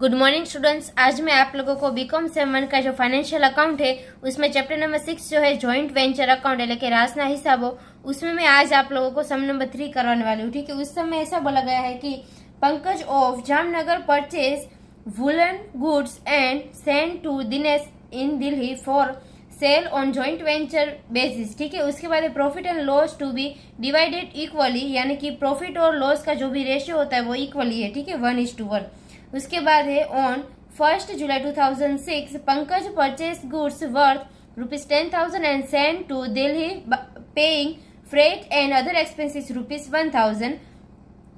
Good morning students. आज मैं आप लोगों को बीकॉम 7 का जो फाइनेंशियल अकाउंट है उसमें चैप्टर नंबर 6 जो है जॉइंट वेंचर अकाउंट यानी कि रासना हिसाबों, उसमें मैं आज आप लोगों को सम नंबर 3 करवाने वाली हूँ। ठीक है, उस समय ऐसा बोला गया है कि Pankaj of Jamnagar purchase woollen goods and send to Dinesh in Delhi for sale on joint venture basis. ठीक है, उसके बाद profit and loss to be divided equally, यानी कि प्रॉफिट और लॉस का जो भी रेशियो होता है वो इक्वली है। ठीक है, 1:1। उसके बाद है on 1 July 2006 Pankaj purchase goods worth ₹10,000 and send to Delhi paying freight and other expenses ₹1,000.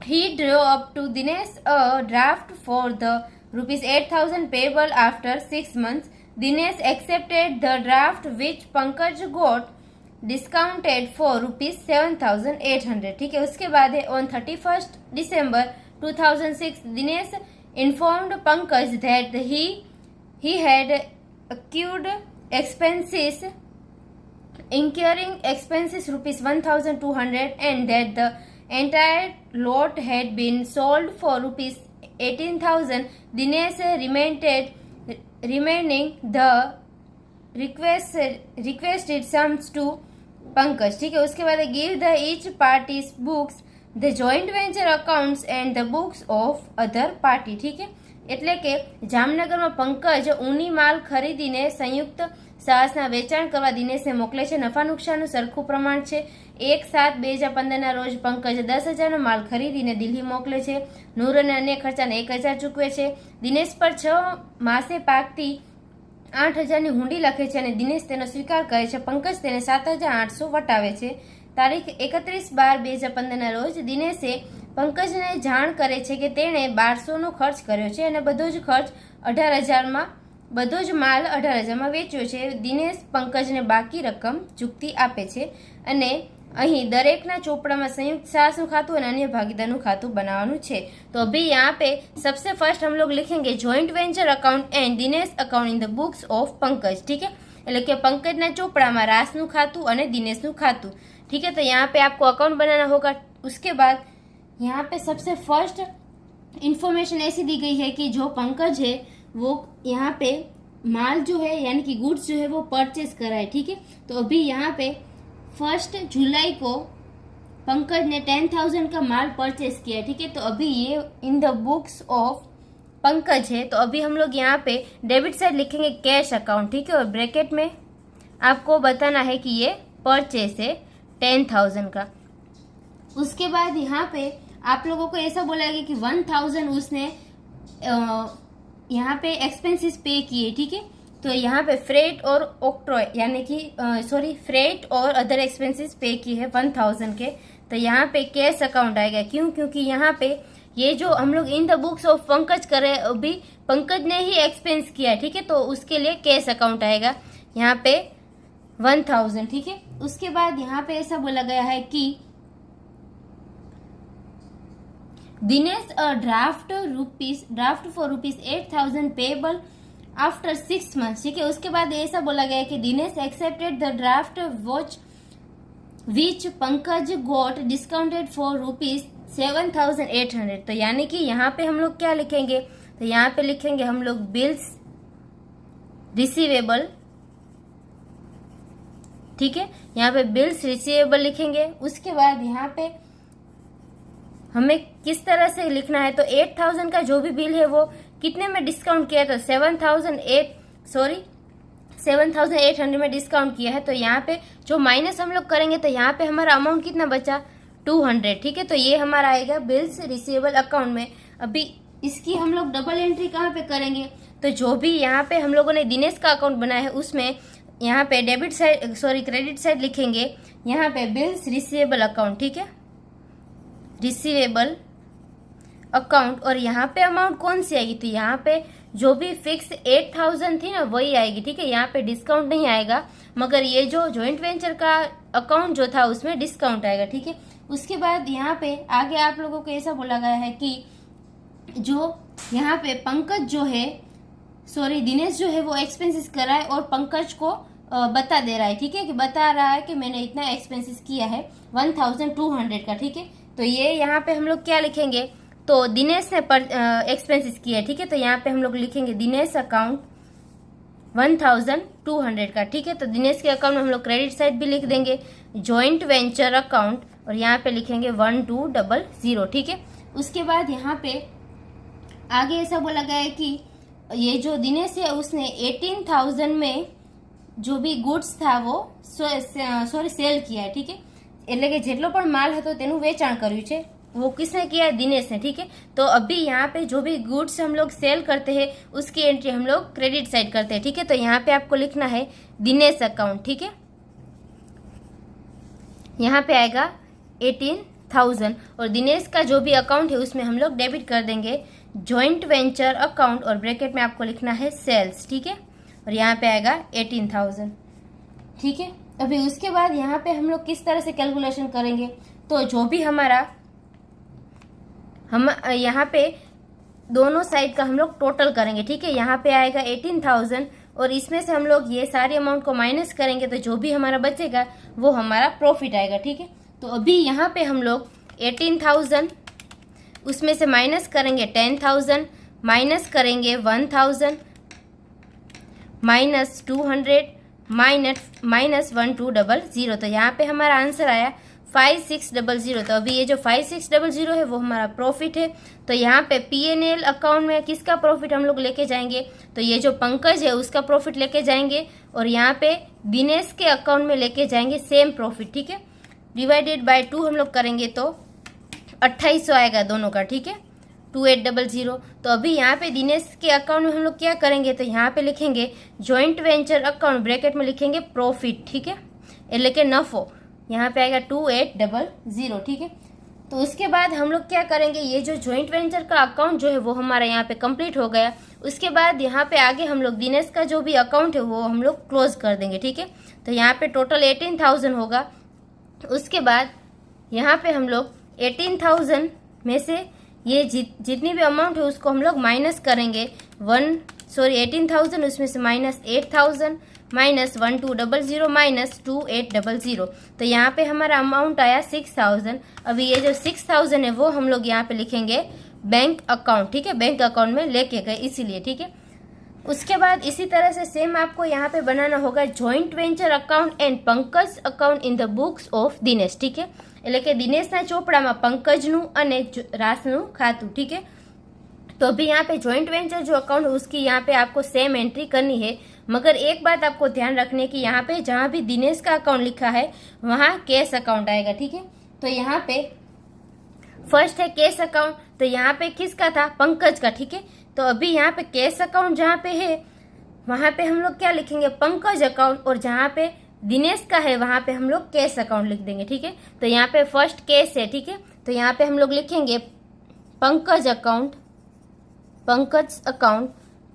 He drew up to Dinesh a draft for the ₹8,000 payable after 6 months. Dinesh accepted the draft which Pankaj got discounted for ₹7,800. ठीक है, उसके बाद है on 31 December 2006 Dinesh informed Pankaj that he had accrued expenses incurring expenses ₹1,200 and that the entire lot had been sold for ₹18,000. Dinesh remaining the requested sums to Pankaj. ठीक है, उसके बाद give the each party's books, the joint venture accounts and the books of other party. ठीक है, એટલે કે જામનગરમાં પંકજ ઊની માલ ખરીદીને સંયુક્ત સાહસના વેચાણ કરવા દિનેશને મોકલે છે. નફા નુકસાનનું સરખું પ્રમાણ છે. 1/7/2015 રોજ પંકજ 10,000નો માલ ખરીદીને દિલ્હી મોકલે છે. નૂર અને અન્ય ખર્ચાને 1,000 ચૂકવે છે. દિનેશ પર 6 માસે પાકતી 8,000ની હુંડી લખે છે અને દિનેશ તેનો સ્વીકાર કરે છે. પંકજ તેને 7,800 વટાવે છે. તારીખ 31/12/2015 રોજ દિનેશે પંકજને જાણ કરે છે કે તેણે 1,200નો ખર્ચ કર્યો છે અને બધો જ ખર્ચ 18,000માં બધો જ માલ 18,000માં વેચ્યો છે. દિનેશ પંકજને બાકી રકમ ચૂકતી આપે છે અને અહીં દરેકના ચોપડામાં संयुक्त साहसનું ખાતું અને अन्य भागीदारનું ખાતું બનાવવાનું છે. तो अभी यहाँ पे सबसे फर्स्ट हम लोग लिखेंगे joint venture account and Dinesh account in the books of Pankaj. ठीक है, એટલે કે પંકજના ચોપડામાં રાસનું ખાતું અને દિનેશનું ખાતું. ठीक है, तो यहाँ पे आपको अकाउंट बनाना होगा. उसके बाद यहाँ पे सबसे फर्स्ट इंफॉर्मेशन ऐसी दी गई है कि जो पंकज है वो यहाँ पे माल जो है यानी कि गुड्स जो है वो परचेज करा है. ठीक है, तो अभी यहाँ पे 1 जुलाई को पंकज ने 10,000 का माल परचेज किया है. ठीक है, तो अभी ये in the books of Pankaj है. तो अभी हम लोग यहाँ पे डेबिट साइड लिखेंगे कैश अकाउंट. ठीक है, और ब्रैकेट में आपको बताना है कि ये परचेज है 10,000 का. उसके बाद यहाँ पे आप लोगों को ऐसा बोला गया कि 1,000 उसने यहाँ पे एक्सपेंसेस पे किए. ठीक है, तो यहाँ पे फ्रेट और ऑक्ट्रॉय यानी कि फ्रेट और अदर एक्सपेंसेस पे की है 1,000 के. तो यहाँ पे कैश अकाउंट आएगा. क्यों? क्योंकि यहाँ पे ये जो हम लोग in the books of Pankaj कर रहे हैं अभी पंकज ने ही एक्सपेंस किया है. ठीक है, तो उसके लिए कैश अकाउंट आएगा यहाँ पे 1,000. ठीक है, उसके बाद यहाँ पे ऐसा बोला गया है कि Dinesh a draft for ₹8,000 payable after 6 months. ठीक है, उसके बाद ऐसा बोला गया है कि Dinesh accepted the draft which Pankaj got discounted for ₹7,800. तो यानी कि यहाँ पे हम लोग क्या लिखेंगे? तो यहाँ पे लिखेंगे हम लोग बिल्स रिसीवेबल. ठीक है, यहाँ पे बिल्स रिसीवेबल लिखेंगे. उसके बाद यहाँ पे हमें किस तरह से लिखना है? तो 8,000 का जो भी बिल है वो कितने में डिस्काउंट किया? तो 7,800 में डिस्काउंट किया है. तो यहाँ पे जो माइनस हम लोग करेंगे तो यहाँ पे हमारा अमाउंट कितना बचा? 200. ठीक है, तो ये हमारा आएगा बिल्स रिसीवेबल अकाउंट में. अभी इसकी हम लोग डबल एंट्री कहाँ पे करेंगे? तो जो भी यहाँ पे हम लोगों ने दिनेश का अकाउंट बनाया है उसमें यहाँ पे क्रेडिट साइड लिखेंगे यहाँ पे बिल्स रिसीवेबल अकाउंट. ठीक है, रिसीवेबल अकाउंट. और यहाँ पे अमाउंट कौन सी आएगी? तो यहाँ पे जो भी फिक्स 8,000 थी ना वही आएगी. ठीक है, यहाँ पे डिस्काउंट नहीं आएगा, मगर ये जो जॉइंट वेंचर का अकाउंट जो था उसमें डिस्काउंट आएगा. ठीक है, उसके बाद यहाँ पे आगे आप लोगों को ऐसा बोला गया है कि जो यहाँ पे पंकज जो है दिनेश जो है वो एक्सपेंसेस करा है और पंकज को बता दे रहा है. ठीक है, कि बता रहा है कि मैंने इतना एक्सपेंसेस किया है 1,200 का. ठीक है, तो ये यहाँ पे हम लोग क्या लिखेंगे? तो दिनेश ने एक्सपेंसेस किया है, ठीक है। तो यहाँ पे हम लोग लिखेंगे दिनेश अकाउंट 1200 का, ठीक है। तो दिनेश के अकाउंट में हम लोग क्रेडिट साइड भी लिख देंगे जॉइंट वेंचर अकाउंट, और यहाँ पे लिखेंगे 1200, ठीक है। उसके बाद यहाँ पे आगे ऐसा बोला गया है कि ये जो दिनेश है उसने 18,000 में जो भी गुड्स था वो સેલ किया है, ठीक है। એટલે કે જેટલો પણ માલ હતો તેનું વેચાણ કર્યું છે, वो किसने किया है? दिनेश ने, ठीक है। तो अभी यहाँ पे जो भी गुड्स हम लोग सेल करते हैं उसकी एंट्री हम लोग क्रेडिट साइड करते हैं, ठीक है। तो यहाँ पे आपको लिखना है दिनेश अकाउंट, ठीक है। यहाँ पे आएगा 18,000 और दिनेश का जो भी अकाउंट है उसमें हम लोग डेबिट कर देंगे जॉइंट वेंचर अकाउंट, और ब्रैकेट में आपको लिखना है सेल्स, ठीक है। और यहाँ पे आएगा 18,000, ठीक है। अभी उसके बाद यहाँ पे हम लोग किस तरह से कैलकुलेशन करेंगे? तो जो भी हमारा हम यहाँ पे दोनों साइड का हम लोग टोटल करेंगे, ठीक है। यहाँ पे आएगा 18,000 और इसमें से हम लोग ये सारे अमाउंट को माइनस करेंगे, तो जो भी हमारा बचेगा वो हमारा प्रॉफिट आएगा, ठीक है। तो अभी यहाँ पे हम लोग 18,000 उसमें से माइनस करेंगे 10,000, माइनस करेंगे 1,000, माइनस 200, माइनस 1200। तो यहाँ पे हमारा आंसर आया 5600। तो अभी ये जो 5600 है वो हमारा प्रॉफिट है। तो यहाँ पे P&L अकाउंट में किसका प्रॉफिट हम लोग लेके जाएंगे? तो ये जो पंकज है उसका प्रॉफिट लेके जाएंगे, और यहाँ पे दिनेश के अकाउंट में लेके जाएंगे सेम प्रॉफिट, ठीक है। डिवाइडेड बाय 2 हम लोग करेंगे तो 2800 आएगा दोनों का, ठीक है, 2800। तो अभी यहाँ पे दिनेश के अकाउंट में हम लोग क्या करेंगे? तो यहाँ पे लिखेंगे जॉइंट वेंचर अकाउंट, ब्रैकेट में लिखेंगे प्रॉफिट, ठीक है, એટલે કે नफो। यहाँ पे आएगा 2800, ठीक है। तो उसके बाद हम लोग क्या करेंगे? ये जो जॉइंट वेंचर का अकाउंट जो है वो हमारा यहाँ पे कंप्लीट हो गया। उसके बाद यहाँ पे आगे हम लोग दिनेश का जो भी अकाउंट है वो हम लोग क्लोज कर देंगे, ठीक है। तो यहाँ पे टोटल 18,000 होगा। उसके बाद यहाँ पे हम लोग 18,000 में से ये जितनी भी अमाउंट है उसको हम लोग माइनस करेंगे 18,000 उसमें से माइनस 8,000, माइनस 1200, माइनस 2800। तो यहाँ पे हमारा अमाउंट आया 6,000। अभी ये जो 6,000 है वो हम लोग यहाँ पे लिखेंगे बैंक अकाउंट, ठीक है, बैंक अकाउंट में लेके गए इसीलिए, ठीक है। उसके बाद इसी तरह से सेम आपको यहाँ पे बनाना होगा joint venture account and Pankaj account in the books of Dinesh, ठीक है। એટલે કે દિનેશના ચોપડામાં પંકજનું અને રાસનું ખાતું, ठीक है। तो अभी यहाँ पे जॉइंट वेंचर जो अकाउंट है उसकी यहाँ पे आपको सेम एंट्री करनी है, मगर एक बात आपको ध्यान रखने की, यहाँ पे जहाँ भी दिनेश का अकाउंट लिखा है वहाँ कैश अकाउंट आएगा, ठीक है। तो यहाँ पे फर्स्ट है कैश अकाउंट, तो यहाँ पे किसका था? पंकज का, ठीक है। तो अभी यहाँ पे कैश अकाउंट जहाँ पे है वहाँ पे हम लोग क्या लिखेंगे? पंकज अकाउंट, और जहाँ पे दिनेश का है वहाँ पे हम लोग कैश अकाउंट लिख देंगे, ठीक है। तो यहाँ पे फर्स्ट कैश है, ठीक है। तो यहाँ पे हम लोग लिखेंगे पंकज अकाउंट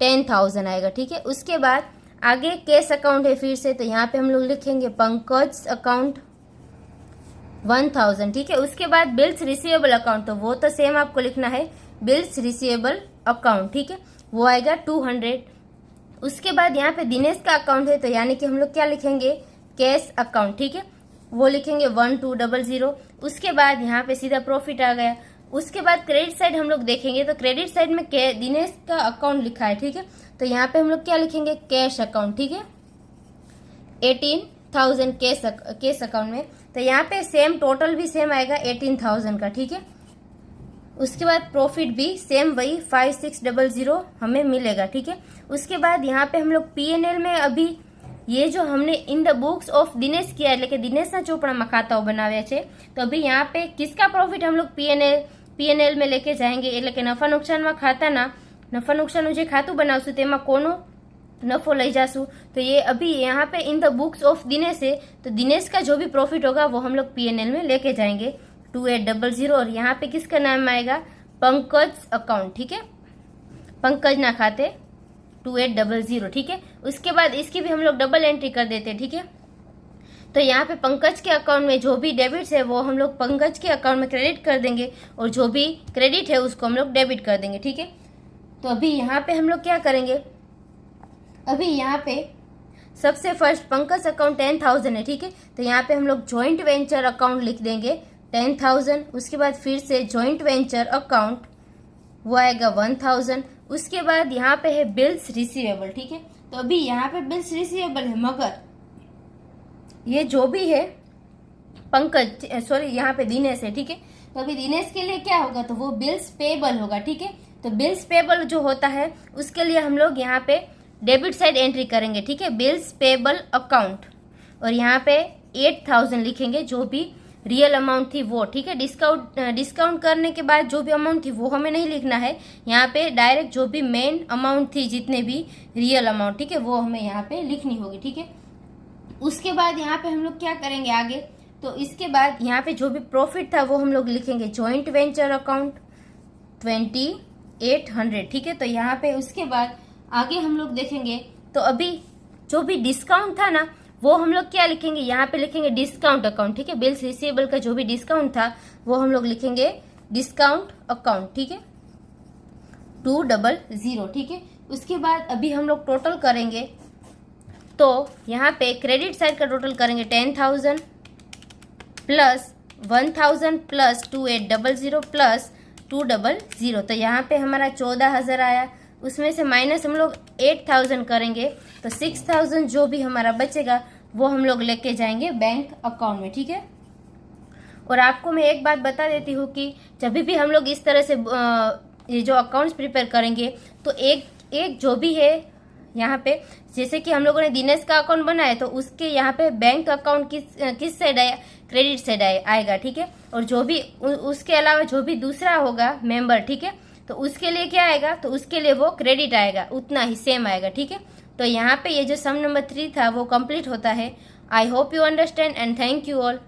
10,000 आएगा, ठीक है। उसके बाद आगे कैश अकाउंट है फिर से, तो यहाँ पे हम लोग लिखेंगे पंकज अकाउंट 1,000, ठीक है। उसके बाद बिल्स रिसीवेबल अकाउंट, तो वो तो सेम आपको लिखना है बिल्स रिसीवेबल अकाउंट, ठीक है, वो आएगा 200। उसके बाद यहाँ पे दिनेश का अकाउंट है, तो यानी कि हम लोग क्या लिखेंगे? कैश अकाउंट, ठीक है, वो लिखेंगे 1200। उसके बाद यहाँ पे सीधा प्रॉफिट आ गया। उसके बाद क्रेडिट साइड हम लोग देखेंगे, तो क्रेडिट साइड में दिनेश का अकाउंट लिखा है, ठीक है। तो यहाँ पे हम लोग क्या लिखेंगे? कैश अकाउंट, ठीक है, 18,000 कैश अकाउंट में। तो यहाँ पे सेम टोटल भी सेम आएगा 18,000 का, ठीक है। उसके बाद प्रॉफिट भी सेम वही 5600 हमें मिलेगा, ठीक है। उसके बाद यहाँ पे हम लोग P&L में अभी ये जो हमने in the books of Dinesh किया એટલે કે દિનેશના ચોપડામાં ખાતાઓ બનાવ્યા છે, तो अभी यहाँ पे किसका प्रॉफिट हम लोग P&L में लेके जाएंगे? એટલે કે નફા નુકસાનમાં ખાતાના નફા નુકસાનનું જે ખાતું બનાવશું તેમાં કોનો नफो ले जासू? तो ये अभी यहाँ पे in the books of Dinesh है, तो दिनेश का जो भी प्रॉफिट होगा वो हम लोग P&L में लेके जाएंगे 2800, और यहाँ पे किसका नाम आएगा? पंकज अकाउंट, ठीक है, पंकज ना खाते 2800, ठीक है। उसके बाद इसकी भी हम लोग डबल एंट्री कर देते हैं, ठीक है। तो यहाँ पे पंकज के अकाउंट में जो भी डेबिट्स है वो हम लोग पंकज के अकाउंट में क्रेडिट कर देंगे, और जो भी क्रेडिट है उसको हम लोग डेबिट कर देंगे, ठीक है। तो अभी यहाँ पे हम लोग क्या करेंगे? अभी यहाँ पे सबसे फर्स्ट पंकज अकाउंट 10,000 है, ठीक है। तो यहाँ पे हम लोग जॉइंट वेंचर अकाउंट लिख देंगे 10,000। उसके बाद फिर से जॉइंट वेंचर अकाउंट वो आएगा 1000। उसके बाद यहाँ पे है बिल्स रिसीवेबल, ठीक है। तो अभी यहाँ पे बिल्स रिसीवेबल है, मगर ये जो भी है पंकज, सॉरी यहाँ पे दिनेश है, ठीक है। तो अभी दिनेश के लिए क्या होगा, तो वो बिल्स पेबल होगा, ठीक है। तो बिल्स पेबल जो होता है उसके लिए हम लोग यहाँ पे डेबिट साइड एंट्री करेंगे, ठीक है, बिल्स पेबल अकाउंट, और यहाँ पे 8000 लिखेंगे जो भी रियल अमाउंट थी वो, ठीक है। डिस्काउंट करने के बाद जो भी अमाउंट थी वो हमें नहीं लिखना है, यहाँ पे डायरेक्ट जो भी मेन अमाउंट थी, जितने भी रियल अमाउंट, ठीक है, वो हमें यहाँ पे लिखनी होगी, ठीक है। उसके बाद यहाँ पे हम लोग क्या करेंगे आगे, तो इसके बाद यहाँ पे जो भी प्रॉफिट था वो हम लोग लिखेंगे जॉइंट वेंचर अकाउंट 2800, ठीक है। तो यहाँ पे उसके बाद आगे हम लोग देखेंगे, तो अभी जो भी डिस्काउंट था ना वो हम लोग क्या लिखेंगे, यहाँ पे लिखेंगे डिस्काउंट अकाउंट, ठीक है। बिल्स रिसीवेबल का जो भी डिस्काउंट था वो हम लोग लिखेंगे डिस्काउंट अकाउंट, ठीक है, 200, ठीक है। उसके बाद अभी हम लोग टोटल करेंगे, तो यहाँ पे क्रेडिट साइड का टोटल करेंगे 10,000 प्लस 1000 प्लस 2800 प्लस 200, तो यहाँ पे हमारा 14,000 आया। उसमें से माइनस हम लोग 8000 करेंगे, तो 6000 जो भी हमारा बचेगा वो हम लोग लेके जाएंगे बैंक अकाउंट में, ठीक है। और आपको मैं एक बात बता देती हूँ कि जब भी हम लोग इस तरह से ये जो अकाउंट्स प्रिपेयर करेंगे, तो एक जो भी है यहाँ पे, जैसे कि हम लोगों ने दिनेश का अकाउंट बनाया तो उसके यहाँ पे बैंक अकाउंट किस साइड आया, क्रेडिट साइड आएगा, ठीक है। और जो भी उसके अलावा जो भी दूसरा होगा मेंबर, ठीक है, तो उसके लिए क्या आएगा, तो उसके लिए वो क्रेडिट आएगा, उतना ही सेम आएगा, ठीक है। तो यहाँ पे ये जो सम नंबर 3 था वो कंप्लीट होता है। I hope you understand and thank you all.